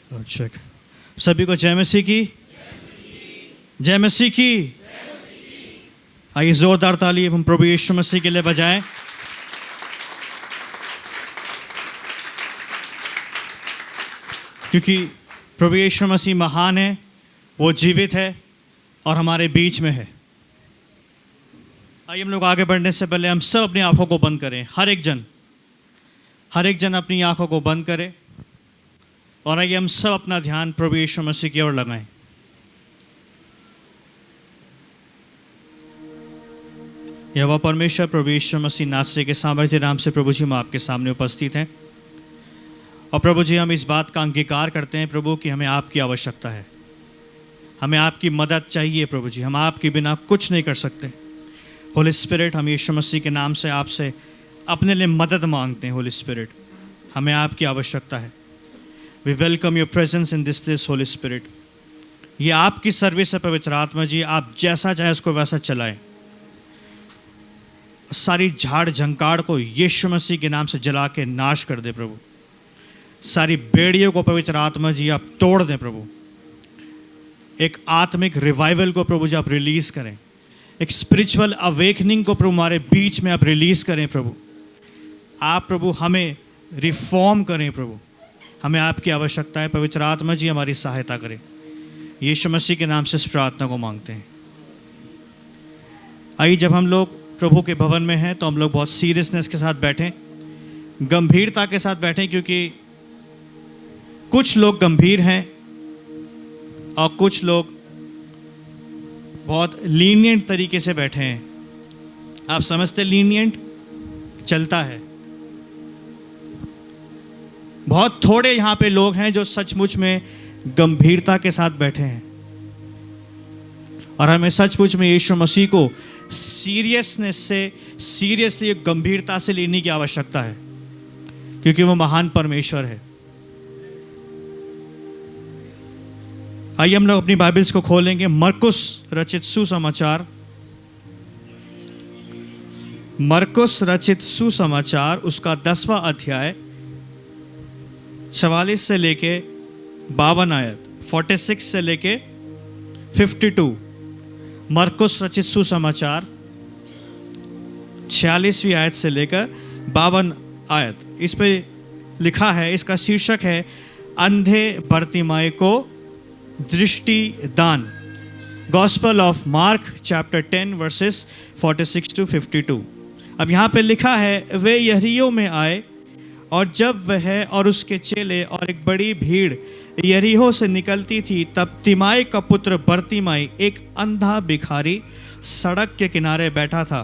अच्छा, सभी को जय मसीह की। जय मसीह की। आइए जोरदार ताली हम प्रभु यीशु मसीह के लिए बजाएं। क्योंकि प्रभु यीशु मसीह महान है, वो जीवित है और हमारे बीच में है। आइए हम लोग आगे बढ़ने से पहले हम सब अपनी आंखों को बंद करें। हर एक जन अपनी आंखों को बंद करे और आइए हम सब अपना ध्यान प्रभु यीशु मसीह की ओर लगाएं। यहोवा परमेश्वर प्रभु यीशु मसीह नासरी के सामर्थ्य नाम से प्रभु जी हम आपके सामने उपस्थित हैं और प्रभु जी हम इस बात का अंगीकार करते हैं प्रभु कि हमें आपकी आवश्यकता है, हमें आपकी मदद चाहिए प्रभु जी, हम आपके बिना कुछ नहीं कर सकते। होली स्पिरिट, हम यीशु मसीह के नाम से आपसे अपने लिए मदद मांगते हैं। होली स्पिरिट, हमें आपकी आवश्यकता है। We welcome your presence in this place holy spirit. ये आपकी सर्विस है पवित्र आत्मा जी, आप जैसा चाहे उसको वैसा चलाएं। सारी झाड़ झंकाड़ को यीशु मसीह के नाम से जला के नाश कर दे प्रभु। सारी बेड़ियों को पवित्र आत्मा जी आप तोड़ दें प्रभु। एक आत्मिक रिवाइवल को प्रभु जी आप रिलीज करें। एक स्पिरिचुअल अवेकनिंग को प्रभु हमारे बीच में आप रिलीज करें प्रभु। आप प्रभु हमें रिफॉर्म करें प्रभु, हमें आपकी आवश्यकता है। पवित्र आत्मा जी हमारी सहायता करें। यीशु मसीह के नाम से इस प्रार्थना को मांगते हैं। आइए, जब हम लोग प्रभु के भवन में हैं तो हम लोग बहुत सीरियसनेस के साथ बैठें, गंभीरता के साथ बैठें, क्योंकि कुछ लोग गंभीर हैं और कुछ लोग बहुत लीनियंट तरीके से बैठे हैं। आप समझते लीनियंट चलता है। बहुत थोड़े यहाँ पे लोग हैं जो सचमुच में गंभीरता के साथ बैठे हैं और हमें सचमुच में यीशु मसीह को सीरियसनेस से, सीरियसली, गंभीरता से लेने की आवश्यकता है, क्योंकि वो महान परमेश्वर है। आइए हम लोग अपनी बाइबल्स को खोलेंगे। मरकुस रचित सुसमाचार, मरकुस रचित सुसमाचार, उसका 10वां अध्याय 44 से लेके 52 आयत, 46 से लेके 52। मरकुस रचित सुसमाचार 46वीं आयत से लेकर 52 आयत। इस पे लिखा है, इसका शीर्षक है अंधे बर्तिमाई को दृष्टि दान। Gospel of mark chapter 10 versus 46 to 52। अब यहाँ पे लिखा है, वे यरीहो में आए और जब वह और उसके चेले और एक बड़ी भीड़ यरीहो से निकलती थी, तब तिमाई का पुत्र बर्तिमाई, एक अंधा भिखारी, सड़क के किनारे बैठा था।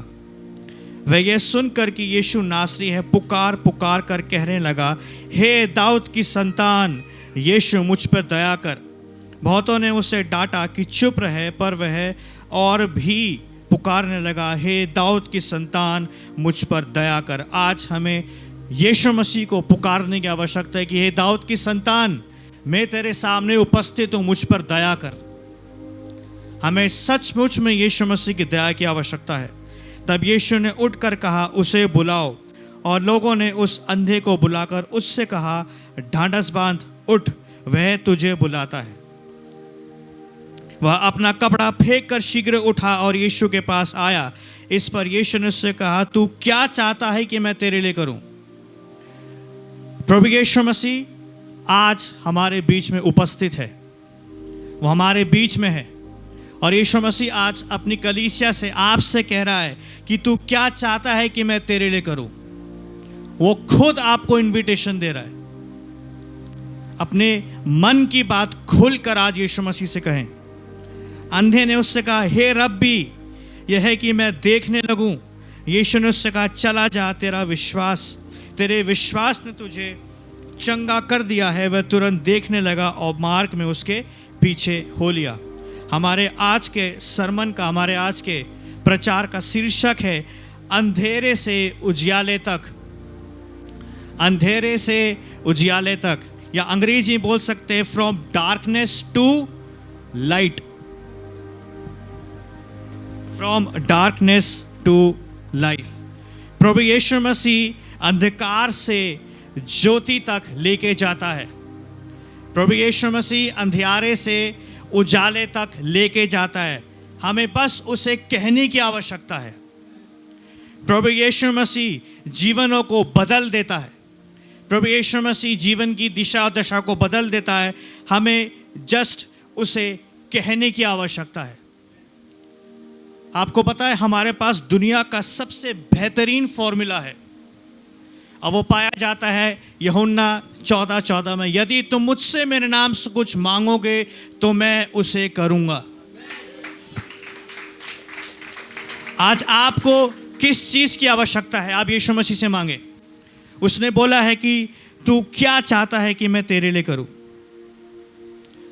वह यह सुनकर कि यीशु नासरी है, पुकार पुकार कर कहने लगा, हे दाऊद की संतान, यीशु मुझ पर दया कर। बहुतों ने उसे डांटा कि चुप रहे, पर वह और भी पुकारने लगा, हे दाऊद की संतान, मुझ पर दया कर। आज हमें यीशु मसीह को पुकारने की आवश्यकता है कि हे दाऊद की संतान, मैं तेरे सामने उपस्थित हूँ, मुझ पर दया कर। हमें सचमुच में यीशु मसीह की दया की आवश्यकता है। तब यीशु ने उठकर कहा, उसे बुलाओ। और लोगों ने उस अंधे को बुलाकर उससे कहा, ढांढस बांध, उठ, वह तुझे बुलाता है। वह अपना कपड़ा फेंक कर शीघ्र उठा और यीशु के पास आया। इस पर यीशु ने उससे कहा, तू क्या चाहता है कि मैं तेरे लिए करूं? प्रभु यीशु मसीह आज हमारे बीच में उपस्थित है, वो हमारे बीच में है और यीशु मसीह आज अपनी कलीसिया से, आपसे कह रहा है कि तू क्या चाहता है कि मैं तेरे लिए करूं। वो खुद आपको इनविटेशन दे रहा है। अपने मन की बात खुलकर आज यीशु मसीह से कहें। अंधे ने उससे कहा, हे रब्बी, यह है कि मैं देखने लगूं। यीशु ने उससे कहा, चला जा, तेरे विश्वास ने तुझे चंगा कर दिया है। वह तुरंत देखने लगा और मार्ग में उसके पीछे हो लिया। हमारे आज के सरमन का, हमारे आज के प्रचार का शीर्षक है अंधेरे से उजियाले तक। अंधेरे से उजियाले तक, या अंग्रेजी बोल सकते हैं from darkness to light. From darkness to life. प्रभु यीशु मसीह अंधकार से ज्योति तक लेके जाता है। प्रभु यीशु मसीह अंधियारे से उजाले तक लेके जाता है, हमें बस उसे कहने की आवश्यकता है। प्रभु यीशु मसीह जीवनों को बदल देता है, प्रभु यीशु मसीह जीवन की दिशा और दशा को बदल देता है, हमें जस्ट उसे कहने की आवश्यकता है। आपको पता है हमारे पास दुनिया का सबसे बेहतरीन फॉर्मूला है और वो पाया जाता है यूहन्ना 14:14 में, यदि तुम मुझसे मेरे नाम से कुछ मांगोगे तो मैं उसे करूंगा। आज आपको किस चीज की आवश्यकता है? आप यीशु मसीह से मांगे। उसने बोला है कि तू क्या चाहता है कि मैं तेरे लिए करूं।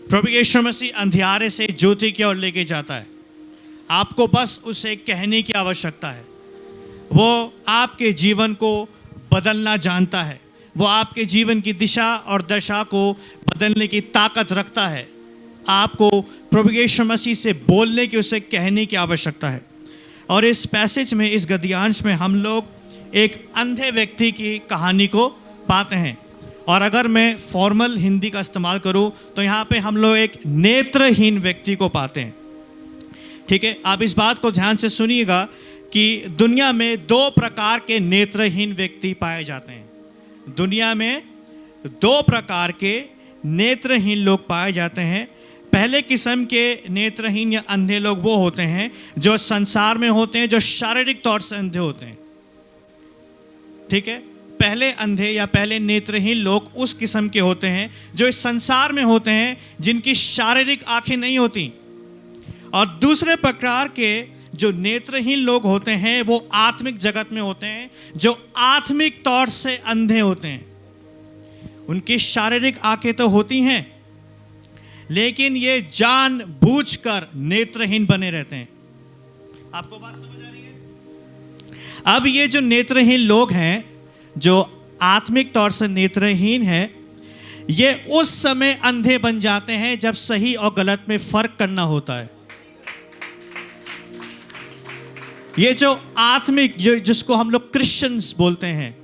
प्रभु यीशु मसीह अंधियारे से ज्योति की ओर लेके जाता है, आपको बस उसे कहने की आवश्यकता है। वो आपके जीवन को बदलना जानता है, वो आपके जीवन की दिशा और दशा को बदलने की ताकत रखता है। आपको प्रभु यीशु मसीह से बोलने की, उसे कहने की आवश्यकता है। और इस पैसेज में, इस गद्यांश में हम लोग एक अंधे व्यक्ति की कहानी को पाते हैं। और अगर मैं फॉर्मल हिंदी का इस्तेमाल करूं तो यहाँ पे हम लोग एक नेत्रहीन व्यक्ति को पाते हैं। ठीक है, आप इस बात को ध्यान से सुनिएगा कि दुनिया में 2 प्रकार के नेत्रहीन व्यक्ति पाए जाते हैं। दुनिया में 2 प्रकार के नेत्रहीन लोग पाए जाते हैं। पहले किस्म के नेत्रहीन या अंधे लोग वो होते हैं जो संसार में होते हैं, जो शारीरिक तौर से अंधे होते हैं। ठीक है, पहले अंधे या पहले नेत्रहीन लोग उस किस्म के होते हैं जो इस संसार में होते हैं, जिनकी शारीरिक आंखें नहीं होती। और दूसरे प्रकार के जो नेत्रहीन लोग होते हैं वो आत्मिक जगत में होते हैं, जो आत्मिक तौर से अंधे होते हैं। उनकी शारीरिक आंखें तो होती हैं, लेकिन ये जानबूझकर नेत्रहीन बने रहते हैं। आपको बात समझ आ रही है? अब ये जो नेत्रहीन लोग हैं, जो आत्मिक तौर से नेत्रहीन हैं, ये उस समय अंधे बन जाते हैं जब सही और गलत में फर्क करना होता है। ये जो आत्मिक, जिसको हम लोग क्रिश्चियंस बोलते हैं,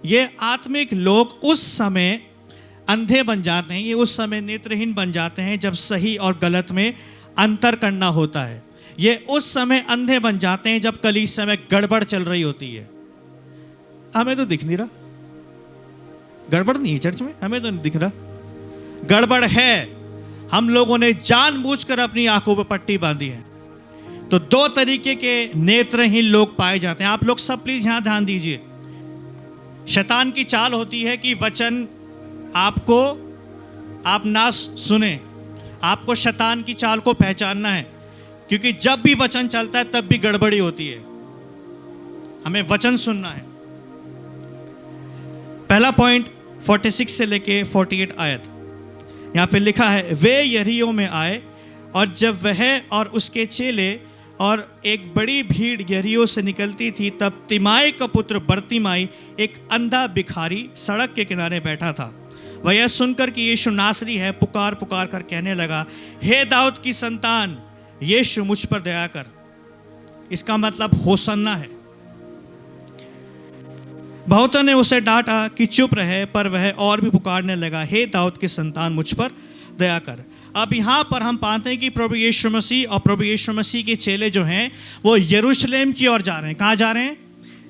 ये आत्मिक लोग उस समय अंधे बन जाते हैं, ये उस समय नेत्रहीन बन जाते हैं जब सही और गलत में अंतर करना होता है। ये उस समय अंधे बन जाते हैं जब कलीसिया में गड़बड़ चल रही होती है। हमें तो दिख नहीं रहा, गड़बड़ नहीं है चर्च में, हमें तो नहीं दिख रहा, गड़बड़ है। हम लोगों ने जानबूझकर अपनी आंखों पर पट्टी बांधी है। तो 2 तरीके के नेत्रहीन लोग पाए जाते हैं। आप लोग सब प्लीज यहां ध्यान दीजिए। शैतान की चाल होती है कि वचन आप ना सुने। आपको शैतान की चाल को पहचानना है, क्योंकि जब भी वचन चलता है तब भी गड़बड़ी होती है। हमें वचन सुनना है। पहला पॉइंट 46 से लेके 48 आयत, यहाँ पे लिखा है, वे यरीहो में आए और जब वह और उसके चेले और एक बड़ी भीड़ यरीहो से निकलती थी, तब तिमाई का पुत्र बरतिमाई एक अंधा भिखारी सड़क के किनारे बैठा था। वह यह सुनकर कि यीशु नासरी है, पुकार पुकार कर कहने लगा, हे दाऊद की संतान, यीशु मुझ पर दया कर। इसका मतलब होसन्ना है। बहुतों ने उसे डांटा कि चुप रहे, पर वह और भी पुकारने लगा, हे दाऊद की संतान, मुझ पर दया कर। अब यहाँ पर हम पाते हैं कि प्रभु यीशु मसीह और प्रभु यीशु मसीह के चेले जो हैं वो यरूशलेम की ओर जा रहे हैं। कहाँ जा रहे हैं?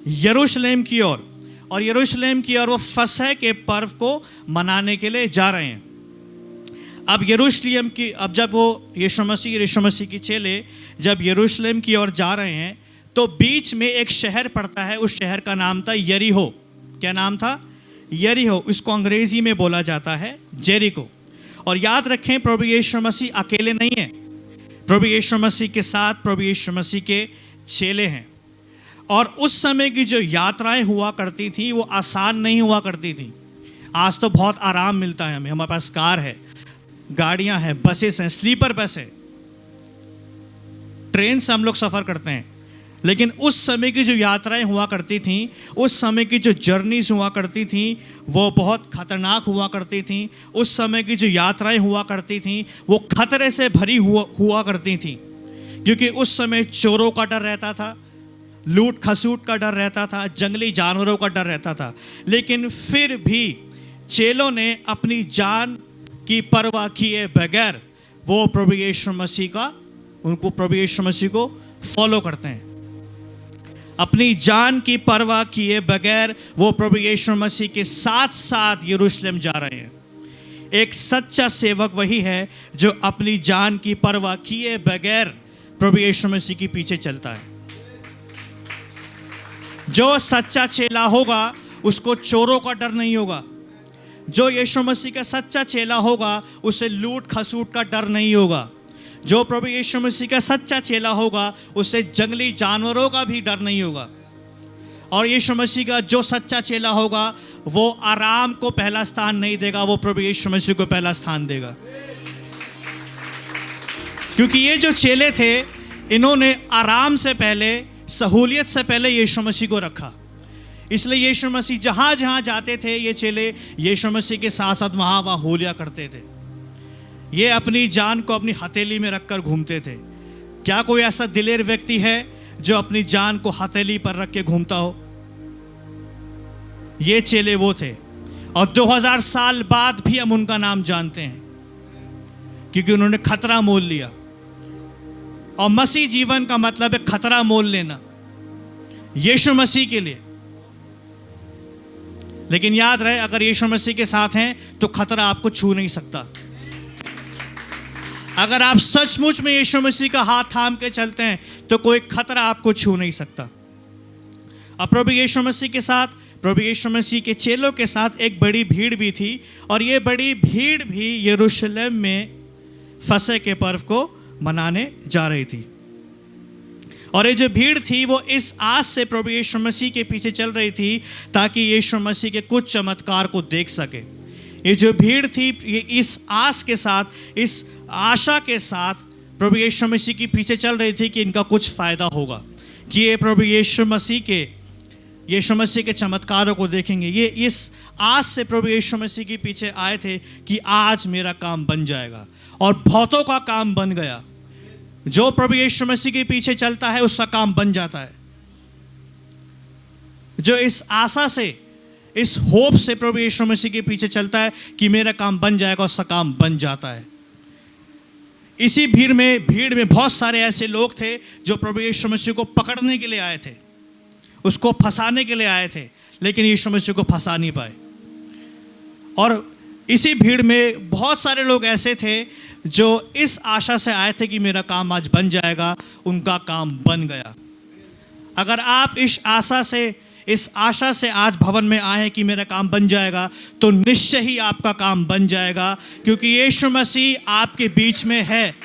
यरूशलेम की ओर। और यरूशलेम की ओर वो फसह के पर्व को मनाने के लिए जा रहे हैं। अब यरूशलेम की, अब जब वो यीशु मसीह के चेले जब यरूशलेम की ओर जा रहे हैं तो बीच में एक शहर पड़ता है। उस शहर का नाम था यरीहो। क्या नाम था? यरीहो। इसको अंग्रेजी में बोला जाता है जेरिको। और याद रखें, प्रभु यीशु मसीह अकेले नहीं है। प्रभु यीशु मसीह के साथ प्रभु यीशु मसीह के चेले हैं। और उस समय की जो यात्राएं हुआ करती थी वो आसान नहीं हुआ करती थी। आज तो बहुत आराम मिलता है हमें, हमारे पास कार है, गाड़ियां हैं, बसेस हैं, स्लीपर बस है, ट्रेन से हम लोग सफ़र करते हैं। लेकिन उस समय की जो यात्राएं हुआ करती थी, उस समय की जो जर्नीज हुआ करती थी वो बहुत खतरनाक हुआ करती थी। उस समय की जो यात्राएं हुआ करती थी वो खतरे से भरी हुआ करती थी, क्योंकि उस समय चोरों का डर रहता था, लूट खसूट का डर रहता था, जंगली जानवरों का डर रहता था। लेकिन फिर भी चेलों ने अपनी जान की परवाह किए बगैर वो प्रभु यीशु मसीह को फॉलो करते हैं। अपनी जान की परवाह किए बगैर वो प्रभु यीशु मसीह के साथ साथ यरूशलेम जा रहे हैं। एक सच्चा सेवक वही है जो अपनी जान की परवाह किए बगैर प्रभु यीशु मसीह के पीछे चलता है। जो सच्चा चेला होगा उसको चोरों का डर नहीं होगा। जो यीशु मसीह का सच्चा चेला होगा उसे लूट खसूट का डर नहीं होगा। जो प्रभु यीशु मसीह का सच्चा चेला होगा उसे जंगली जानवरों का भी डर नहीं होगा। और यीशु मसीह का जो सच्चा चेला होगा वो आराम को पहला स्थान नहीं देगा, वो प्रभु यीशु मसीह को पहला स्थान देगा। क्योंकि ये जो चेले थे इन्होंने आराम से पहले, सहूलियत से पहले यीशु मसीह को रखा। इसलिए यीशु मसीह जहाँ जहाँ जाते थे ये चेले यीशु मसीह के साथ साथ वहाँ हो लिया करते थे। ये अपनी जान को अपनी हथेली में रखकर घूमते थे। क्या कोई ऐसा दिलेर व्यक्ति है जो अपनी जान को हथेली पर रख के घूमता हो? ये चेले वो थे, और 2000 साल बाद भी हम उनका नाम जानते हैं क्योंकि उन्होंने खतरा मोल लिया। और मसीह जीवन का मतलब है खतरा मोल लेना यीशु मसीह के लिए। लेकिन याद रहे, अगर यीशु मसीह के साथ हैं तो खतरा आपको छू नहीं सकता। अगर आप सचमुच में यीशु मसीह का हाथ थाम के चलते हैं तो कोई खतरा आपको छू नहीं सकता। अब प्रभु यीशु मसीह के साथ, प्रभु यीशु मसीह के चेलों के साथ एक बड़ी भीड़ भी थी, और ये बड़ी भीड़ भी यरूशलेम में फसह के पर्व को मनाने जा रही थी। और ये जो भीड़ थी वो इस आस से प्रभु यीशु मसीह के पीछे चल रही थी ताकि यीशु मसीह के कुछ चमत्कार को देख सके। ये जो भीड़ थी ये इस आस के साथ, इस आशा के साथ प्रभु यीशु मसीह के पीछे चल रही थी कि इनका कुछ फ़ायदा होगा, कि ये प्रभु यीशु मसीह के चमत्कारों को देखेंगे। ये इस आस से प्रभु यीशु मसीह के पीछे आए थे कि आज मेरा काम बन जाएगा। और बहुतों का काम बन गया। जो प्रभु यीशु मसीह के पीछे चलता है उसका काम बन जाता है। जो इस आशा से, इस होप से प्रभु यीशु मसीह के पीछे चलता है कि मेरा काम बन जाएगा, उसका काम बन जाता है। इसी भीड़ में बहुत सारे ऐसे लोग थे जो प्रभु यीशु मसीह को पकड़ने के लिए आए थे, उसको फंसाने के लिए आए थे, लेकिन यीशु मसीह को फंसा नहीं पाए। और इसी भीड़ में बहुत सारे लोग ऐसे थे जो इस आशा से आए थे कि मेरा काम आज बन जाएगा, उनका काम बन गया। अगर आप इस आशा से आज भवन में आए हैं कि मेरा काम बन जाएगा, तो निश्चय ही आपका काम बन जाएगा, क्योंकि यीशु मसीह आपके बीच में है।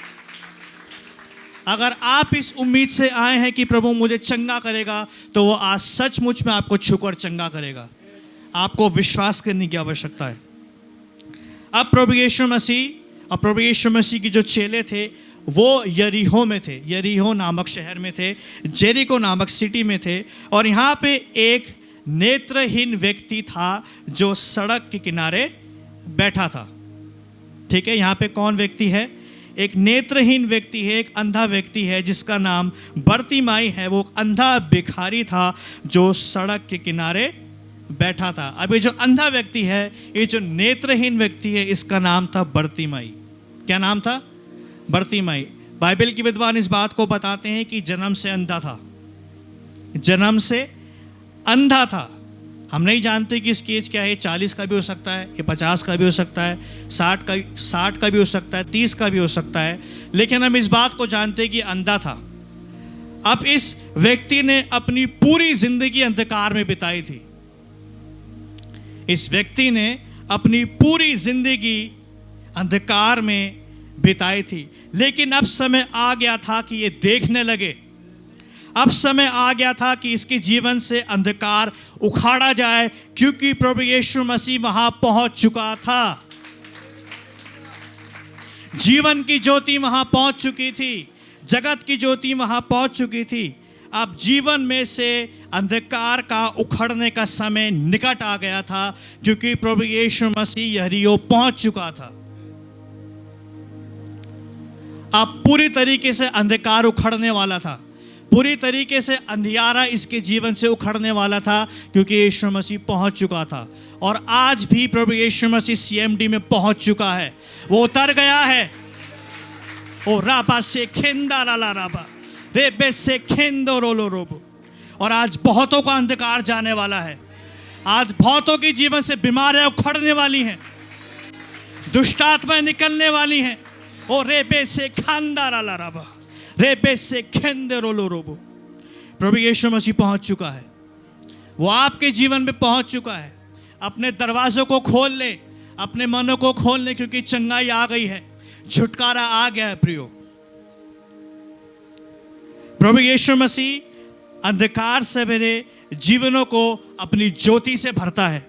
अगर आप इस उम्मीद से आए हैं कि प्रभु मुझे चंगा करेगा, तो वो आज सचमुच में आपको छूकर चंगा करेगा। आपको विश्वास करने की आवश्यकता है। अब प्रभु यीशु मसीह की जो चेले थे वो यरीहो में थे, यरीहो नामक शहर में थे, जेरिको नामक सिटी में थे। और यहाँ पे एक नेत्रहीन व्यक्ति था जो सड़क के किनारे बैठा था। ठीक है, यहाँ पे कौन व्यक्ति है? एक नेत्रहीन व्यक्ति है, एक अंधा व्यक्ति है जिसका नाम बर्तिमाई है। वो अंधा भिखारी था जो सड़क के किनारे बैठा था। अब ये जो अंधा व्यक्ति है, ये जो नेत्रहीन व्यक्ति है, इसका नाम था बर्तिमाई। क्या नाम था? बर्तिमाई। बाइबल की विद्वान इस बात को बताते हैं कि जन्म से अंधा था, जन्म से अंधा था। हम नहीं जानते कि इसकी एज क्या है। 40 का भी हो सकता है, ये 50 का भी हो सकता है, 60 का भी हो सकता है, 30 का भी हो सकता है, लेकिन हम इस बात को जानते हैं कि अंधा था। अब इस व्यक्ति ने अपनी पूरी जिंदगी अंधकार में बिताई थी। इस व्यक्ति ने अपनी पूरी जिंदगी अंधकार में बिताई थी, लेकिन अब समय आ गया था कि ये देखने लगे। अब समय आ गया था कि इसके जीवन से अंधकार उखाड़ा जाए, क्योंकि प्रभु यीशु मसीह वहां पहुंच चुका था। जीवन की ज्योति वहां पहुंच चुकी थी, जगत की ज्योति वहां पहुंच चुकी थी। अब जीवन में से अंधकार का उखड़ने का समय निकट आ गया था, क्योंकि प्रभु यीशु मसीह यरीहो पहुंच चुका था। अब पूरी तरीके से अंधकार उखड़ने वाला था, पूरी तरीके से अंधियारा इसके जीवन से उखड़ने वाला था, क्योंकि यीशु मसीह पहुंच चुका था। और आज भी प्रभु यीशु मसीह CMD में पहुंच चुका है। वो उतर गया है। ओ राबा से खेंदा लाला राबा रेबे से खेंदो रोलो रोबो। और आज बहुतों का अंधकार जाने वाला है। आज बहुतों की जीवन से बीमारियां उखड़ने वाली हैं, दुष्ट आत्माएं निकलने वाली हैं। ओ रेबे से खांदा लाला राबा रेबे से खेंदे रोलो रोबो। प्रभु यीशु मसीह पहुंच चुका है, वो आपके जीवन में पहुंच चुका है। अपने दरवाजों को खोल ले, अपने मनों को खोल ले, क्योंकि चंगाई आ गई है, छुटकारा आ गया है। प्रियो, प्रभु यीशु मसीह अंधकार से मेरे जीवनों को अपनी ज्योति से भरता है।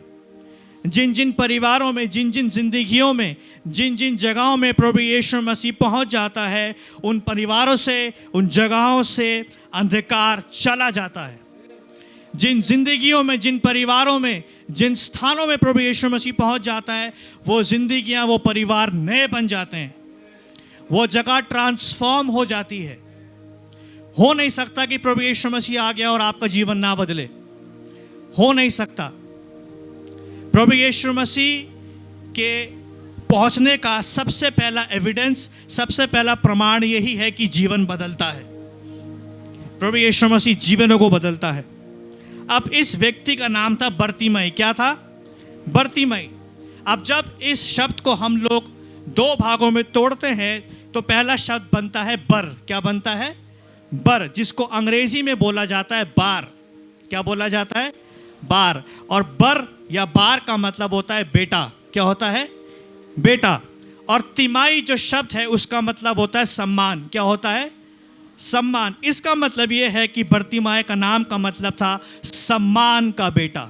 जिन जिन परिवारों में, जिन जिन जिंदगियों में, जिन जिन जगहों में प्रभु यीशु मसीह पहुंच जाता है, उन परिवारों से, उन जगहों से अंधकार चला जाता है। जिन जिंदगियों में, जिन परिवारों में, जिन स्थानों में प्रभु यीशु मसीह पहुंच जाता है, वो जिंदगियां, वो परिवार नए बन जाते हैं। वो जगह ट्रांसफॉर्म हो जाती है। हो नहीं सकता कि प्रभु यीशु मसीह आ गया और आपका जीवन ना बदले। हो नहीं सकता। प्रभु यीशु मसीह के पहुंचने का सबसे पहला एविडेंस, सबसे पहला प्रमाण यही है कि जीवन बदलता है। प्रभु यीशु मसीह जीवनों को बदलता है। अब इस व्यक्ति का नाम था बर्तिमई। क्या था? बर्तिमई। अब जब इस शब्द को हम लोग दो भागों में तोड़ते हैं तो पहला शब्द बनता है बर। क्या बनता है? बर, जिसको अंग्रेजी में बोला जाता है बार। क्या बोला जाता है? बार। और बर या बार का मतलब होता है बेटा। क्या होता है? बेटा। और तिमाई जो शब्द है उसका मतलब होता है सम्मान। क्या होता है? सम्मान। इसका मतलब यह है कि बर्तिमाई का नाम का मतलब था सम्मान का बेटा।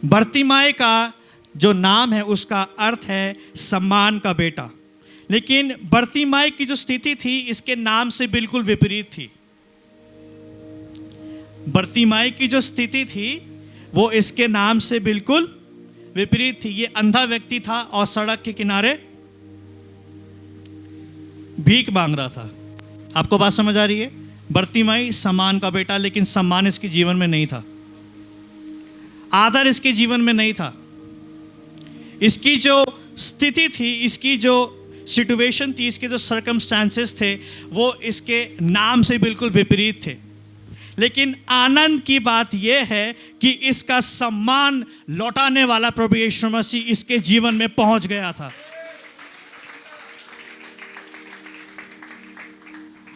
बर्तिमाई का जो नाम है उसका अर्थ है सम्मान का बेटा। लेकिन बर्तिमाई की जो स्थिति थी इसके नाम से बिल्कुल विपरीत थी। बर्तिमाई की जो स्थिति थी वो इसके नाम से बिल्कुल विपरीत थी। ये अंधा व्यक्ति था और सड़क के किनारे भीख मांग रहा था। आपको बात समझ आ रही है? बर्तिमाई सम्मान का बेटा, लेकिन सम्मान इसके जीवन में नहीं था, आदर इसके जीवन में नहीं था। इसकी जो स्थिति थी, इसकी जो सिचुएशन थी, इसके जो सर्कमस्टांसेस थे, वो इसके नाम से बिल्कुल विपरीत थे। लेकिन आनंद की बात यह है कि इसका सम्मान लौटाने वाला प्रभु यीशु मसीह इसके जीवन में पहुंच गया था।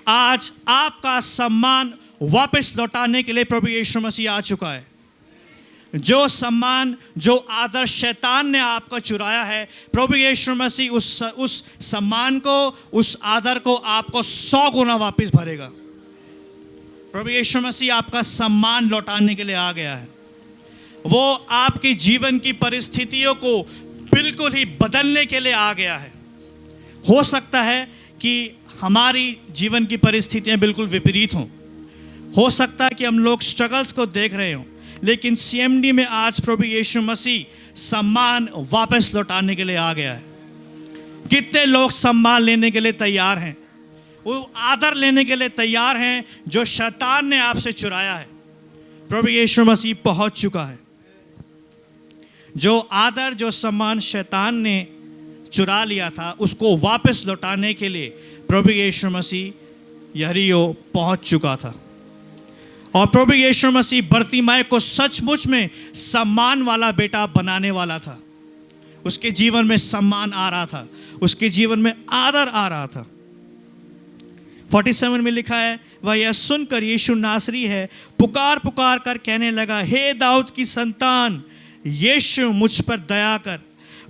आज आपका सम्मान वापस लौटाने के लिए प्रभु यीशु मसीह आ चुका है। जो सम्मान, जो आदर शैतान ने आपका चुराया है, प्रभु यीशु मसीह उस सम्मान को, उस आदर को आपको 100 गुना वापस भरेगा। प्रभु यीशु मसीह आपका सम्मान लौटाने के लिए आ गया है। वो आपके जीवन की परिस्थितियों को बिल्कुल ही बदलने के लिए आ गया है। हो सकता है कि हमारी जीवन की परिस्थितियां बिल्कुल विपरीत हों, हो सकता है कि हम लोग स्ट्रगल्स को देख रहे हों, लेकिन सीएमडी में आज प्रभु यीशु मसीह सम्मान वापस लौटाने के लिए आ गया है। कितने लोग सम्मान लेने के लिए तैयार हैं, वो आदर लेने के लिए तैयार हैं जो शैतान ने आपसे चुराया है। प्रभु यीशु मसीह पहुंच चुका है। जो आदर, जो सम्मान शैतान ने चुरा लिया था, उसको वापस लौटाने के लिए प्रभु यीशु मसीह यरीहो पहुंच चुका था। और प्रभु यीशु मसीह बर्तिमाई को सचमुच में सम्मान वाला बेटा बनाने वाला था। उसके जीवन में सम्मान आ रहा था, उसके जीवन में आदर आ रहा था। 47 में लिखा है, वह यह सुनकर यीशु नासरी है, पुकार पुकार कर कहने लगा, हे दाऊद की संतान यीशु मुझ पर दया कर।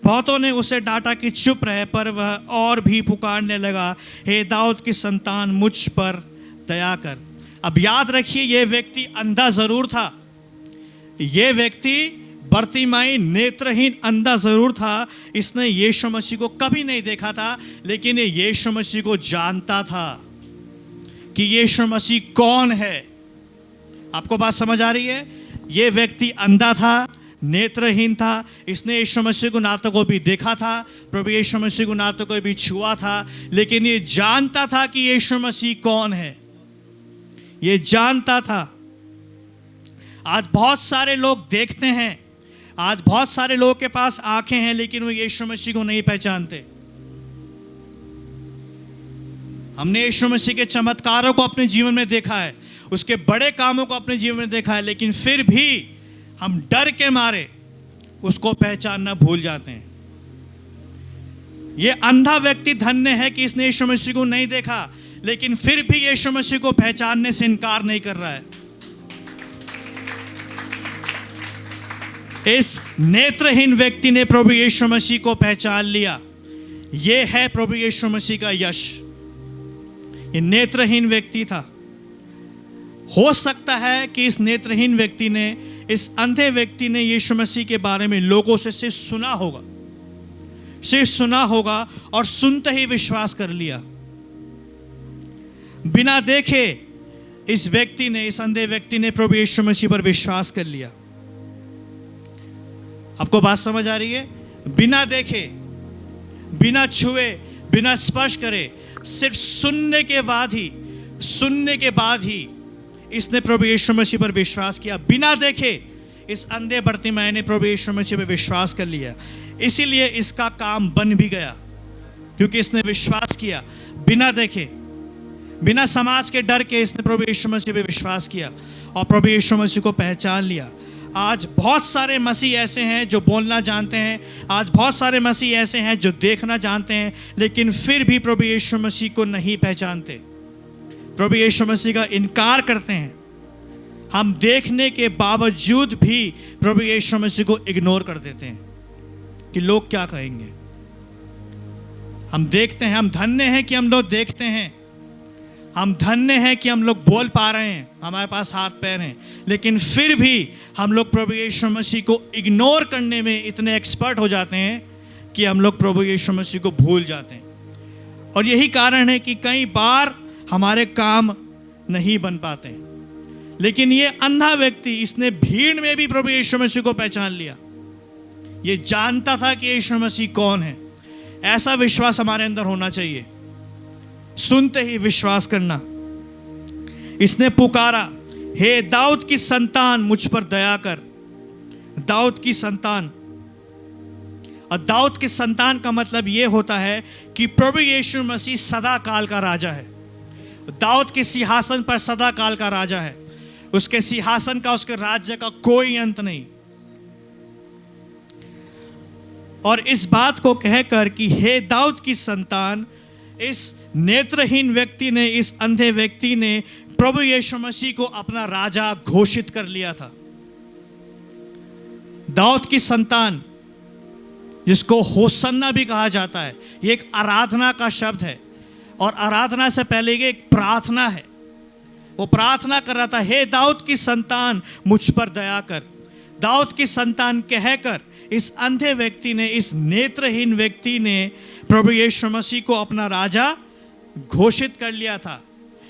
बहुतों ने उसे डांटा कि चुप रहे, पर वह और भी पुकारने लगा, हे दाऊद की संतान मुझ पर दया कर। अब याद रखिए, यह व्यक्ति अंधा जरूर था। यह व्यक्ति बर्तिमाई नेत्रहीन अंधा जरूर था। इसने यीशु मसीह को कभी नहीं देखा था, लेकिन ये यीशु मसीह को जानता था कि यीशु मसीह कौन है। आपको बात समझ आ रही है? यह व्यक्ति अंधा था, नेत्रहीन था। इसने यीशु मसीह को ना तो कभी देखा था, प्रभु यीशु मसीह को ना तो कभी छुआ था, लेकिन ये जानता था कि यीशु मसीह कौन है। ये जानता था। आज बहुत सारे लोग देखते हैं, आज बहुत सारे लोगों के पास आंखें हैं लेकिन वो यीशु मसीह को नहीं पहचानते। हमने यीशु मसीह के चमत्कारों को अपने जीवन में देखा है, उसके बड़े कामों को अपने जीवन में देखा है, लेकिन फिर भी हम डर के मारे उसको पहचानना भूल जाते हैं। ये अंधा व्यक्ति धन्य है कि इसने यीशु मसीह को नहीं देखा, लेकिन फिर भी यीशु मसीह को पहचानने से इनकार नहीं कर रहा है। इस नेत्रहीन व्यक्ति ने प्रभु यीशु मसीह को पहचान लिया। यह है प्रभु यीशु मसीह का यश। ये नेत्रहीन व्यक्ति था। हो सकता है कि इस नेत्रहीन व्यक्ति ने, इस अंधे व्यक्ति ने यीशु मसीह के बारे में लोगों से सिर्फ सुना होगा और सुनते ही विश्वास कर लिया। बिना देखे इस व्यक्ति ने, इस अंधे व्यक्ति ने प्रभु यीशु मसीह पर विश्वास कर लिया। आपको बात समझ आ रही है? बिना देखे, बिना छुए, बिना स्पर्श करे, सिर्फ सुनने के बाद ही इसने प्रभु यीशु मसीह पर विश्वास किया। बिना देखे इस अंधे बर्तिमाई ने प्रभु यीशु मसीह पर विश्वास कर लिया। इसीलिए इसका काम बन भी गया, क्योंकि इसने विश्वास किया बिना देखे, बिना समाज के डर के। इसने प्रभु यीशु मसीह पर विश्वास किया और प्रभु यीशु मसीह को पहचान लिया। आज बहुत सारे मसीह ऐसे हैं जो बोलना जानते हैं, आज बहुत सारे मसीह ऐसे हैं जो देखना जानते हैं, लेकिन फिर भी प्रभु यीशु मसीह को नहीं पहचानते, प्रभु यीशु मसीह का इनकार करते हैं। हम देखने के बावजूद भी प्रभु यीशु मसीह को इग्नोर कर देते हैं कि लोग क्या कहेंगे। हम देखते हैं, हम धन्य हैं कि हम लोग देखते हैं, हम धन्य हैं कि हम लोग बोल पा रहे हैं, हमारे पास हाथ पैर हैं, लेकिन फिर भी हम लोग प्रभु यीशु मसीह को इग्नोर करने में इतने एक्सपर्ट हो जाते हैं कि हम लोग प्रभु यीशु मसीह को भूल जाते हैं। और यही कारण है कि कई बार हमारे काम नहीं बन पाते। लेकिन ये अंधा व्यक्ति, इसने भीड़ में भी प्रभु यीशु मसीह को पहचान लिया। ये जानता था कि यीशु मसीह कौन है। ऐसा विश्वास हमारे अंदर होना चाहिए, सुनते ही विश्वास करना। इसने पुकारा, हे दाऊद की संतान मुझ पर दया कर। दाऊद की संतान, और दाऊद की संतान का मतलब यह होता है कि प्रभु यीशु मसीह सदा काल का राजा है। दाऊद के सिंहासन पर सदा काल का राजा है। उसके सिंहासन का, उसके राज्य का कोई अंत नहीं। और इस बात को कहकर कि हे दाऊद की संतान, इस नेत्रहीन व्यक्ति ने, इस अंधे व्यक्ति ने प्रभु यीशु मसीह को अपना राजा घोषित कर लिया था। दाऊद की संतान, जिसको होसन्ना भी कहा जाता है, ये एक आराधना का शब्द है, और आराधना से पहले ये एक प्रार्थना है। वो प्रार्थना कर रहा था, हे दाऊद की संतान मुझ पर दया कर। दाऊद की संतान कहकर इस अंधे व्यक्ति ने, इस नेत्रहीन व्यक्ति ने प्रभु यीशु मसीह को अपना राजा घोषित कर लिया था।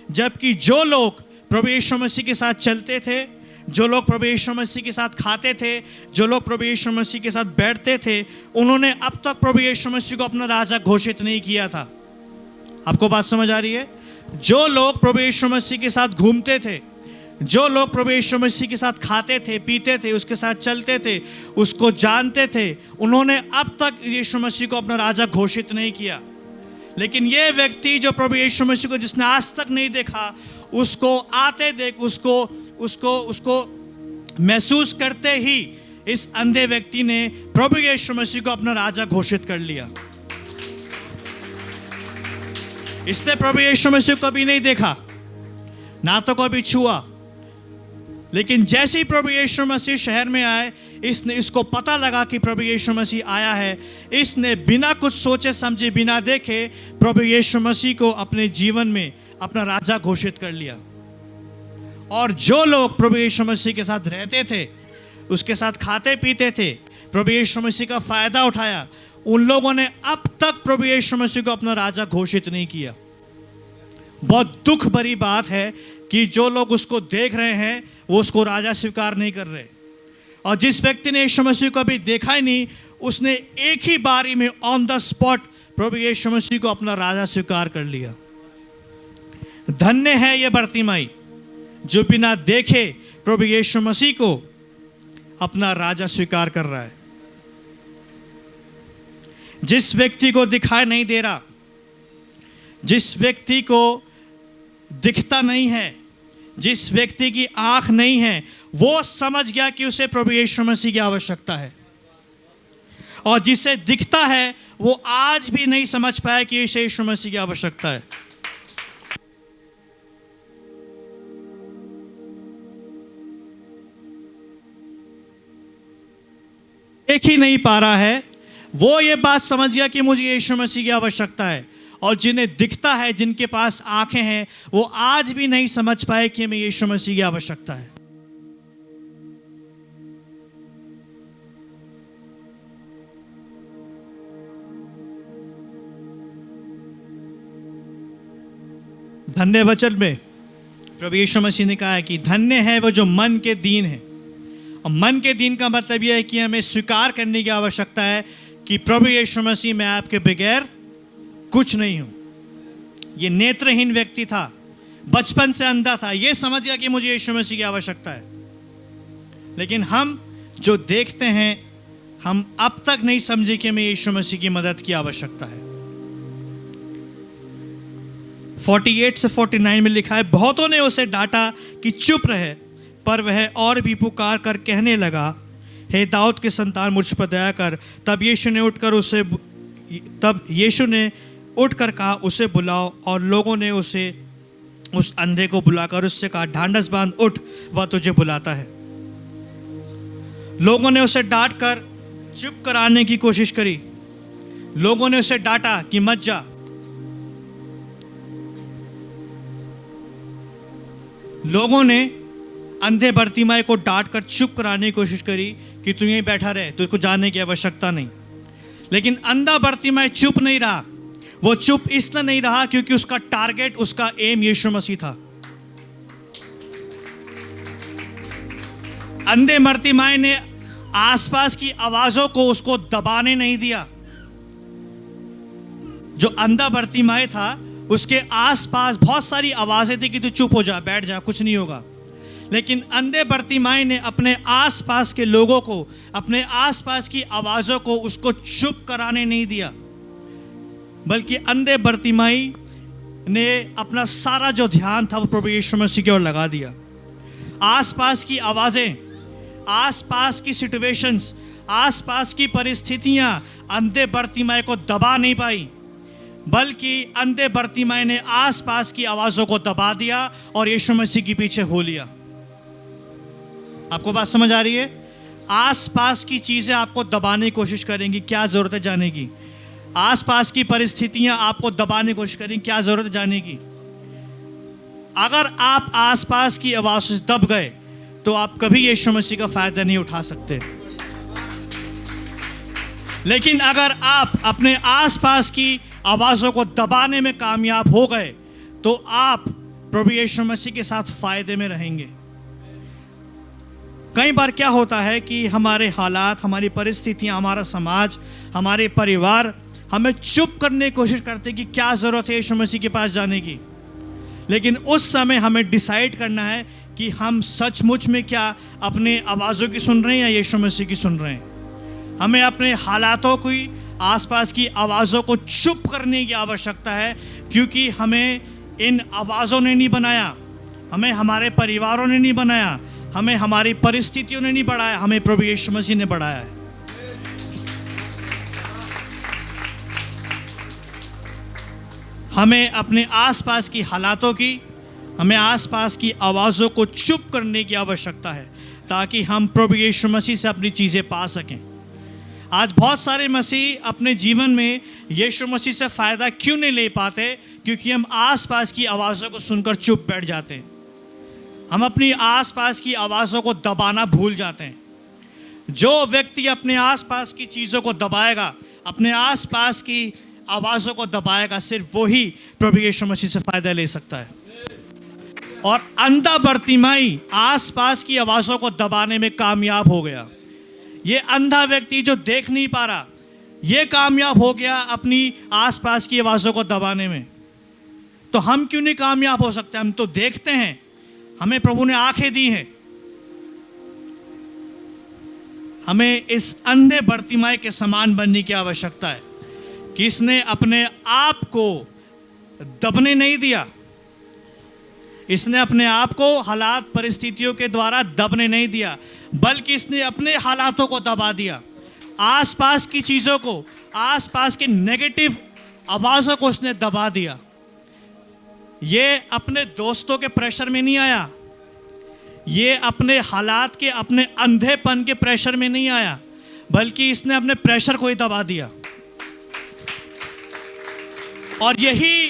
जबकि जो लोग प्रभु यीशु मसीह के साथ चलते थे, जो लोग प्रभु यीशु मसीह के साथ खाते थे, जो लोग प्रभु यीशु मसीह के साथ बैठते थे, उन्होंने अब तक प्रभु यीशु मसीह को अपना राजा घोषित नहीं किया था। आपको बात समझ आ रही है? जो लोग प्रभु यीशु मसीह के साथ घूमते थे, जो लोग प्रभु यीशु मसीह के साथ खाते थे, पीते थे, उसके साथ चलते थे, उसको जानते थे, उन्होंने अब तक यीशु मसीह को अपना राजा घोषित नहीं किया। लेकिन ये व्यक्ति जो प्रभु यीशु मसीह को, जिसने आज तक नहीं देखा, उसको आते देख, उसको महसूस करते ही इस अंधे व्यक्ति ने प्रभु यीशु मसीह को अपना राजा घोषित कर लिया। इसने प्रभु यीशु मसीह को कभी नहीं देखा, ना तो कभी छुआ, लेकिन जैसे ही प्रभु यीशु मसीह शहर में आए, इसको पता लगा कि प्रभु यीशु मसीह आया है। इसने बिना कुछ सोचे समझे, बिना देखे प्रभु यीशु मसीह को अपने जीवन में अपना राजा घोषित कर लिया। और जो लोग प्रभु यीशु मसीह के साथ रहते थे, उसके साथ खाते पीते थे, प्रभु यीशु मसीह का फायदा उठाया, उन लोगों ने अब तक प्रभु यीशु मसीह को अपना राजा घोषित नहीं किया। बहुत दुख भरी बात है कि जो लोग उसको देख रहे हैं, वो उसको राजा स्वीकार नहीं कर रहे। और जिस व्यक्ति ने यीशु मसीह को अभी देखा ही नहीं, उसने एक ही बारी में ऑन द स्पॉट प्रभु यीशु मसीह को अपना राजा स्वीकार कर लिया। धन्य है ये बर्तिमाई जो बिना देखे प्रभु यीशु मसीह को अपना राजा स्वीकार कर रहा है। जिस व्यक्ति को दिखाई नहीं दे रहा, जिस व्यक्ति को दिखता नहीं है, जिस व्यक्ति की आंख नहीं है, वो समझ गया कि उसे प्रभु यीशु मसीह की आवश्यकता है। और जिसे दिखता है वो आज भी नहीं समझ पाया कि इसे यीशु मसीह की आवश्यकता है। देख ही नहीं पा रहा है, वो ये बात समझ गया कि मुझे यीशु मसीह की आवश्यकता है। और जिन्हें दिखता है, जिनके पास आंखें हैं, वो आज भी नहीं समझ पाए कि हमें यीशु मसीह की आवश्यकता है। धन्य वचन में प्रभु यीशु मसीह ने कहा है कि धन्य है वो जो मन के दीन है। और मन के दीन का मतलब यह है कि हमें स्वीकार करने की आवश्यकता है कि प्रभु यीशु मसीह, मैं आपके बगैर कुछ नहीं हूं। ये नेत्रहीन व्यक्ति था, बचपन से अंधा था, ये समझ गया कि मुझे यीशु मसीह की आवश्यकता है। लेकिन हम जो देखते हैं, हम अब तक नहीं समझे कि हमें यीशु मसीह की मदद की आवश्यकता है। 48 से 49 में लिखा है, बहुतों ने उसे डांटा कि चुप रहे, पर वह और भी पुकार कर कहने लगा, हे दाऊद के संतान, मुझ पर दया कर। तब यीशु ने उठकर कहा, उसे बुलाओ। और लोगों ने उस अंधे को बुलाकर उससे कहा, ढांढस बांध, उठ, वह तुझे बुलाता है। लोगों ने उसे डांट कर चुप कराने की कोशिश करी। लोगों ने उसे डांटा कि मत जा। लोगों ने अंधे बर्तिमाई को डांट कर चुप कराने की कोशिश करी कि तू यहीं बैठा रहे, तुझको जाने की आवश्यकता नहीं। लेकिन अंधा बर्तिमाई चुप नहीं रहा। वो चुप इसलिए नहीं रहा क्योंकि उसका टारगेट, उसका एम यीशु मसीह था। अंधे बर्तिमाई ने आसपास की आवाजों को उसको दबाने नहीं दिया। जो अंधा बर्तिमाई था, उसके आसपास बहुत सारी आवाजें थी कि तू चुप हो जा, बैठ जा, कुछ नहीं होगा। लेकिन अंधे बर्तिमाई ने अपने आसपास के लोगों को, अपने आसपास की आवाज़ों को उसको चुप कराने नहीं दिया, बल्कि अंधे बर्तिमाई ने अपना सारा जो ध्यान था वो प्रभु यीशु मसीह की ओर लगा दिया। आसपास की आवाज़ें, आसपास की सिचुएशंस, आसपास की परिस्थितियां अंधे बर्तिमाई को दबा नहीं पाई, बल्कि अंधे बर्तिमाई ने आसपास की आवाज़ों को दबा दिया और यीशु मसीह के पीछे हो लिया। आपको बात समझ आ रही है? आसपास की चीज़ें आपको दबाने की कोशिश करेंगी, क्या ज़रूरत है जाने की। आसपास की परिस्थितियां आपको दबाने की कोशिश करेंगी, क्या ज़रूरत है जाने की। अगर आप आसपास की आवाज़ से दब गए तो आप कभी यीशु मसीह का फ़ायदा नहीं उठा सकते। लेकिन अगर आप अपने आसपास की आवाज़ों को दबाने में कामयाब हो गए तो आप प्रभु यीशु मसीह के साथ फ़ायदे में रहेंगे। कई बार क्या होता है कि हमारे हालात, हमारी परिस्थितियां, हमारा समाज, हमारे परिवार हमें चुप करने की कोशिश करते हैं कि क्या ज़रूरत है यीशु मसीह के पास जाने की। लेकिन उस समय हमें डिसाइड करना है कि हम सचमुच में क्या अपने आवाज़ों की सुन रहे हैं या यीशु मसीह की सुन रहे हैं। हमें अपने हालातों की, आसपास की आवाज़ों को चुप करने की आवश्यकता है, क्योंकि हमें इन आवाज़ों ने नहीं बनाया, हमें हमारे परिवारों ने नहीं बनाया, हमें हमारी परिस्थितियों ने नहीं बढ़ाया, हमें प्रभु यीशु मसीह ने बढ़ाया है। हमें अपने आसपास की हालातों की, हमें आसपास की आवाज़ों को चुप करने की आवश्यकता है ताकि हम प्रभु यीशु मसीह से अपनी चीज़ें पा सकें। आज बहुत सारे मसीह अपने जीवन में यीशु मसीह से फ़ायदा क्यों नहीं ले पाते? क्योंकि हम आसपास की आवाज़ों को सुनकर चुप बैठ जाते हैं। हम अपनी आसपास की आवाज़ों को दबाना भूल जाते हैं। जो व्यक्ति अपने आसपास की चीज़ों को दबाएगा, अपने आसपास की आवाज़ों को दबाएगा, सिर्फ वही प्रभु यीशु मसीह से फ़ायदा ले सकता है। और अंधा बर्तिमाई आसपास की आवाज़ों को दबाने में कामयाब हो गया। ये अंधा व्यक्ति जो देख नहीं पा रहा, ये कामयाब हो गया अपनी आसपास की आवाज़ों को दबाने में। तो हम क्यों नहीं कामयाब हो सकते? हम तो देखते हैं, हमें प्रभु ने आंखें दी हैं। हमें इस अंधे बर्तिमाई के समान बनने की आवश्यकता है कि इसने अपने आप को दबने नहीं दिया, इसने अपने आप को हालात परिस्थितियों के द्वारा दबने नहीं दिया, बल्कि इसने अपने हालातों को दबा दिया। आसपास की चीज़ों को, आसपास की नेगेटिव आवाज़ों को उसने दबा दिया। ये अपने दोस्तों के प्रेशर में नहीं आया, ये अपने हालात के, अपने अंधेपन के प्रेशर में नहीं आया, बल्कि इसने अपने प्रेशर को ही दबा दिया। और यही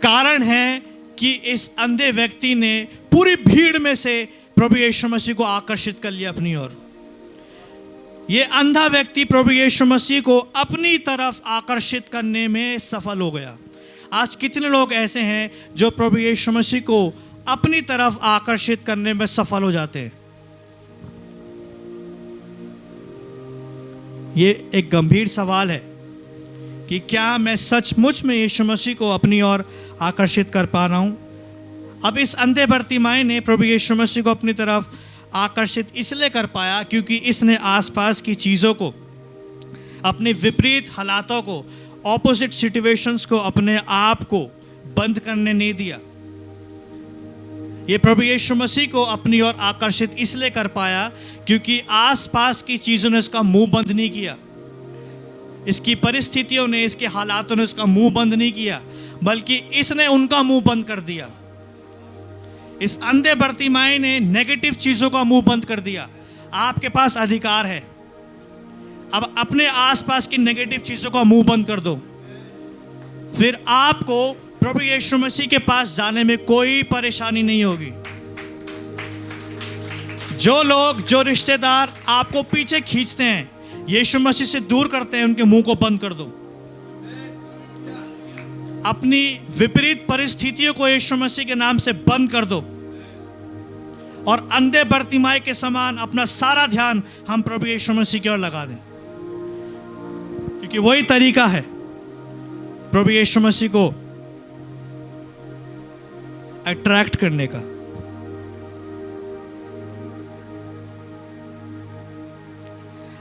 कारण है कि इस अंधे व्यक्ति ने पूरी भीड़ में से प्रभु यीशु मसीह को आकर्षित कर लिया अपनी ओर। ये अंधा व्यक्ति प्रभु यीशु मसीह को अपनी तरफ आकर्षित करने में सफल हो गया। आज कितने लोग ऐसे हैं जो प्रभु यीशु मसीह को अपनी तरफ आकर्षित करने में सफल हो जाते हैं? ये एक गंभीर सवाल है कि क्या मैं सचमुच में यीशु मसीह को अपनी ओर आकर्षित कर पा रहा हूँ? अब इस अंधे बर्तिमाई ने प्रभु यीशु मसीह को अपनी तरफ आकर्षित इसलिए कर पाया क्योंकि इसने आसपास की चीज़ों को, अपने विपरीत हालातों को, ऑपोजिट सिचुएशंस को, अपने आप को बंद करने नहीं दिया। ये प्रभु यीशु मसीह को अपनी ओर आकर्षित इसलिए कर पाया क्योंकि आसपास की चीज़ों ने इसका मुंह बंद नहीं किया, इसकी परिस्थितियों ने, इसके हालातों ने उसका मुंह बंद नहीं किया, बल्कि इसने उनका मुंह बंद कर दिया। इस अंधे बर्तिमाई ने नेगेटिव चीज़ों का मुंह बंद कर दिया। आपके पास अधिकार है, अब अपने आसपास की नेगेटिव चीज़ों का मुंह बंद कर दो, फिर आपको प्रभु यीशु मसीह के पास जाने में कोई परेशानी नहीं होगी। जो लोग, जो रिश्तेदार आपको पीछे खींचते हैं, यीशु मसीह से दूर करते हैं, उनके मुंह को बंद कर दो। अपनी विपरीत परिस्थितियों को यीशु मसीह के नाम से बंद कर दो और अंधे बर्तिमाई के समान अपना सारा ध्यान हम प्रभु यीशु मसीह की ओर लगा दें, क्योंकि वही तरीका है प्रभु यीशु मसीह को अट्रैक्ट करने का।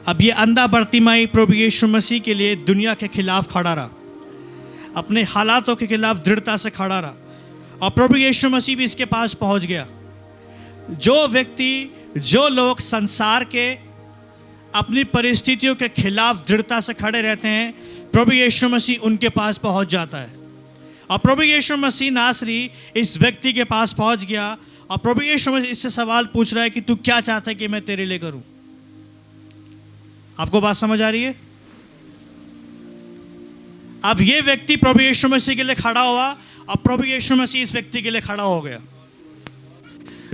अब ये अंधा बर्तिमाई प्रभु यीशु मसीह के लिए दुनिया के खिलाफ खड़ा रहा, अपने हालातों के खिलाफ दृढ़ता से खड़ा रहा, और प्रभु यीशु मसीह भी इसके पास पहुंच गया। जो व्यक्ति, जो लोग संसार के, अपनी परिस्थितियों के खिलाफ दृढ़ता से खड़े रहते हैं, प्रभु यीशु मसीह उनके पास पहुंच जाता है। और प्रभु यीशु मसीह नासरी इस व्यक्ति के पास पहुंच गया और प्रभु यीशु मसीह इससे सवाल पूछ रहा है कि तू क्या चाहता है कि मैं तेरे लिए करूं? आपको बात समझ आ रही है? अब ये व्यक्ति प्रभु यीशु मसीह के लिए खड़ा हुआ और प्रभु यीशु मसीह इस व्यक्ति के लिए खड़ा हो गया।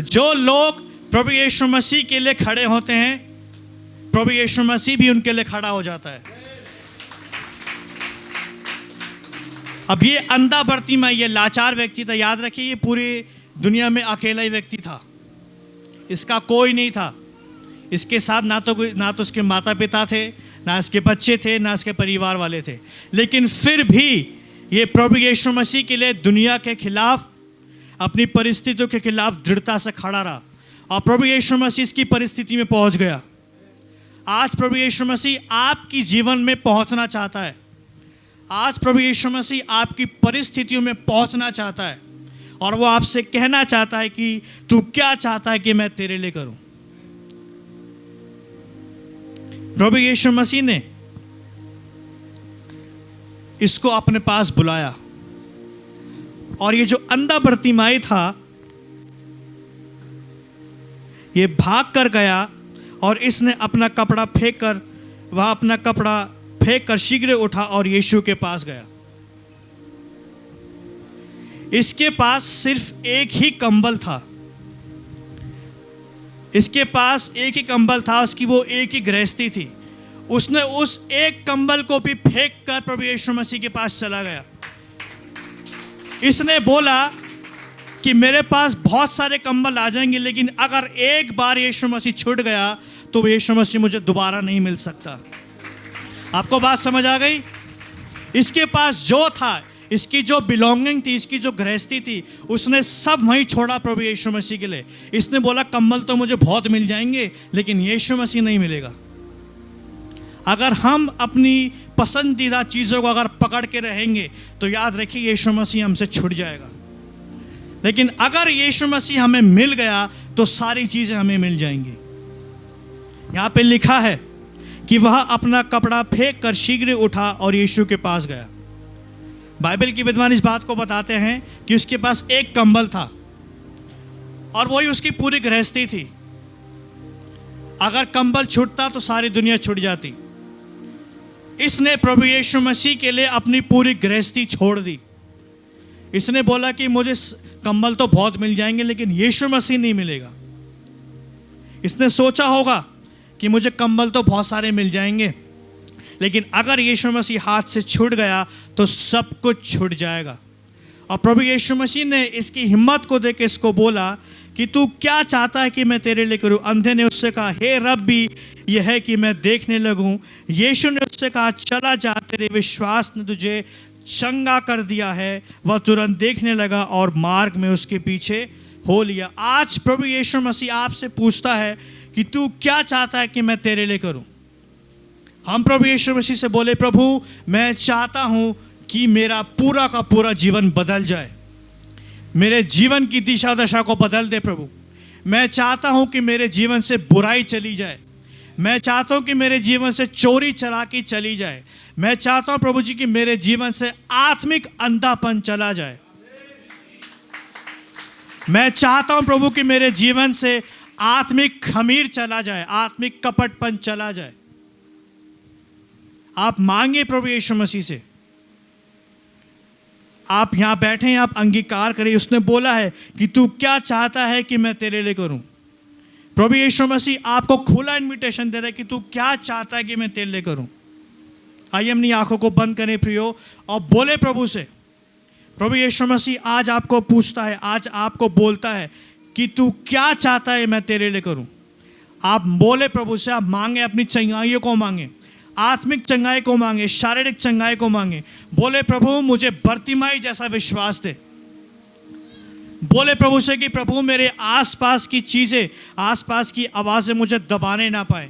जो लोग प्रभु यीशु मसीह के लिए खड़े होते हैं, प्रभु यीशु मसीह भी उनके लिए खड़ा हो जाता है। अब ये अंधा बर्तिमाई, ये लाचार व्यक्ति था, याद रखिए ये पूरी दुनिया में अकेला ही व्यक्ति था, इसका कोई नहीं था। इसके साथ ना तो उसके माता पिता थे, ना इसके बच्चे थे, ना इसके परिवार वाले थे, लेकिन फिर भी ये प्रभु यीशु मसीह के लिए दुनिया के खिलाफ, अपनी परिस्थितियों के खिलाफ दृढ़ता से खड़ा रहा और प्रभु यीशु मसीह इसकी परिस्थिति में पहुंच गया। आज प्रभु यीशु मसीह आपकी जीवन में पहुंचना चाहता है। आज प्रभु यीशु मसीह आपकी परिस्थितियों में पहुंचना चाहता है और वो आपसे कहना चाहता है कि तू क्या चाहता है कि मैं तेरे लिए करूं। प्रभु यीशु मसीह ने इसको अपने पास बुलाया और ये जो अंधा बर्तिमाई था, ये भाग कर गया और इसने अपना कपड़ा फेंक कर शीघ्र उठा और यीशु के पास गया। इसके पास सिर्फ एक ही कंबल था, इसके पास एक ही कंबल था, उसकी वो एक ही गृहस्थी थी। उसने उस एक कंबल को भी फेंक कर प्रभु यीशु मसीह के पास चला गया। इसने बोला कि मेरे पास बहुत सारे कंबल आ जाएंगे, लेकिन अगर एक बार यीशु मसीह छूट गया तो यीशु मसीह मुझे दोबारा नहीं मिल सकता। आपको बात समझ आ गई? इसके पास जो था, इसकी जो बिलोंगिंग थी, इसकी जो गृहस्थी थी, उसने सब वहीं छोड़ा प्रभु यीशु मसीह के लिए। इसने बोला कंबल तो मुझे बहुत मिल जाएंगे, लेकिन यीशु मसीह नहीं मिलेगा। अगर हम अपनी पसंदीदा चीज़ों को अगर पकड़ के रहेंगे तो याद रखिए यीशु मसीह हमसे छूट जाएगा। लेकिन अगर यीशु मसीह हमें मिल गया तो सारी चीज़ें हमें मिल जाएंगी। यहाँ पे लिखा है कि वह अपना कपड़ा फेंक कर शीघ्र उठा और यीशु के पास गया। बाइबल की विद्वान इस बात को बताते हैं कि उसके पास एक कंबल था और वही उसकी पूरी गृहस्थी थी। अगर कंबल छूटता तो सारी दुनिया छूट जाती। इसने प्रभु यीशु मसीह के लिए अपनी पूरी गृहस्थी छोड़ दी। इसने बोला कि मुझे कंबल तो बहुत मिल जाएंगे लेकिन यीशु मसीह नहीं मिलेगा। इसने सोचा होगा कि मुझे कंबल तो बहुत सारे मिल जाएंगे लेकिन अगर यीशु मसीह हाथ से छूट गया तो सब कुछ छूट जाएगा। और प्रभु यीशु मसीह ने इसकी हिम्मत को देख के इसको बोला कि तू क्या चाहता है कि मैं तेरे लिए करूं। अंधे ने उससे कहा, हे रब्बी, यह है कि मैं देखने लगूं। यीशु ने उससे कहा, चला जा, तेरे विश्वास ने तुझे चंगा कर दिया है। वह तुरंत देखने लगा और मार्ग में उसके पीछे हो लिया। आज प्रभु यीशु मसीह आपसे पूछता है कि तू क्या चाहता है कि मैं तेरे लिए करूं। हम प्रभु यीशु मसीह से बोले, प्रभु मैं चाहता हूं कि मेरा पूरा का पूरा जीवन बदल जाए, मेरे जीवन की दिशा दशा को बदल दे प्रभु। मैं चाहता हूं कि मेरे जीवन से बुराई चली जाए। मैं चाहता हूं कि मेरे जीवन से चोरी चलाकी चली जाए। मैं चाहता हूं प्रभु जी कि मेरे जीवन से आत्मिक अंधापन चला जाए। मैं चाहता हूं प्रभु कि मेरे जीवन से आत्मिक खमीर चला जाए, आत्मिक कपटपन चला जाए। आप मांगे प्रभु यीशु मसीह से। आप यहां बैठे हैं, आप अंगीकार करें। उसने बोला है कि तू क्या चाहता है कि मैं तेरे लिए करूं। प्रभु यीशु मसीह आपको खुला इनविटेशन दे रहा है कि तू क्या चाहता है कि मैं तेरे लिए करूं। आइए अपनी आंखों को बंद करें प्रियो और बोले प्रभु से। प्रभु यीशु मसीह आज आपको पूछता है, आज आपको बोलता है कि तू क्या चाहता है मैं तेरे लिए करूं। आप बोले प्रभु से, आप मांगे, अपनी चंगाइयों को मांगे, आत्मिक चंगाई को मांगे, शारीरिक चंगाई को मांगे। बोले प्रभु मुझे बर्तिमाई जैसा विश्वास दे। बोले प्रभु से कि प्रभु मेरे आसपास की चीज़ें, आसपास की आवाज़ें मुझे दबाने ना पाए।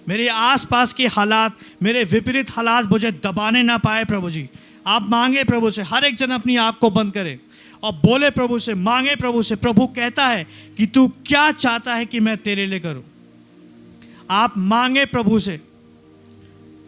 मेरे आसपास के हालात, मेरे विपरीत हालात मुझे दबाने ना पाए प्रभु जी। आप मांगे प्रभु से। हर एक जन अपनी आँख को बंद करे और बोले प्रभु से, मांगे प्रभु से। प्रभु कहता है कि तू क्या चाहता है कि मैं तेरे लिए करूं। आप मांगे प्रभु से।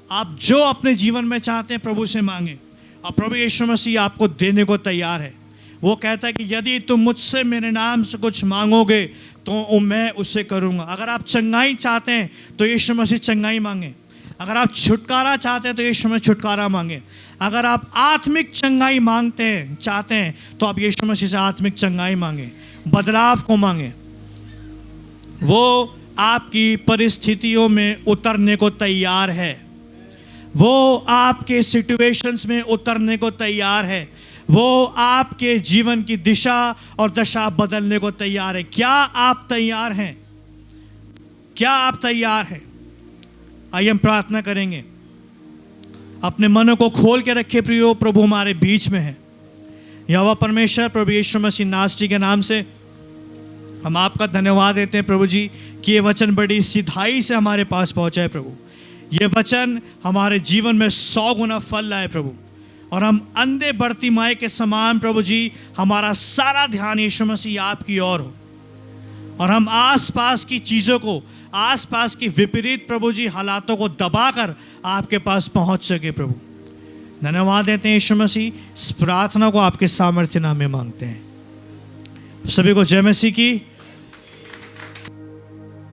आप जो अपने जीवन में चाहते हैं प्रभु से मांगे और प्रभु यीशु मसीह आपको देने को तैयार है। वो कहता है कि यदि तुम मुझसे मेरे नाम से कुछ मांगोगे तो मैं उसे करूँगा। अगर आप चंगाई चाहते हैं तो यीशु मसीह चंगाई मांगे। अगर आप छुटकारा चाहते हैं तो यीशु मसीह छुटकारा मांगे। अगर आप आत्मिक चंगाई मांगते हैं, चाहते हैं तो आप यीशु मसीह से आत्मिक चंगाई मांगे, बदलाव को मांगे। वो आपकी परिस्थितियों में उतरने को तैयार है। वो आपके सिचुएशंस में उतरने को तैयार है। वो आपके जीवन की दिशा और दशा बदलने को तैयार है। क्या आप तैयार हैं? क्या आप तैयार हैं? आइए हम प्रार्थना करेंगे। अपने मनों को खोल के रखे प्रियो, प्रभु हमारे बीच में है। यहोवा परमेश्वर, प्रभु यीशु मसीह नासरी के नाम से हम आपका धन्यवाद देते हैं प्रभु जी कि ये वचन बड़ी सिधाई से हमारे पास पहुंचा है प्रभु। ये वचन हमारे जीवन में 100 गुना फल लाए प्रभु। और हम अंधे बर्तिमाई के समान प्रभु जी, हमारा सारा ध्यान यीशु मसीह आपकी ओर हो और हम आसपास की चीज़ों को, आसपास की विपरीत प्रभु जी हालातों को दबाकर आपके पास पहुंच सके प्रभु। धन्यवाद देते हैं यीशु मसीह। इस प्रार्थना को आपके सामर्थ्य नाम में मांगते हैं। सभी को जय मसीह की।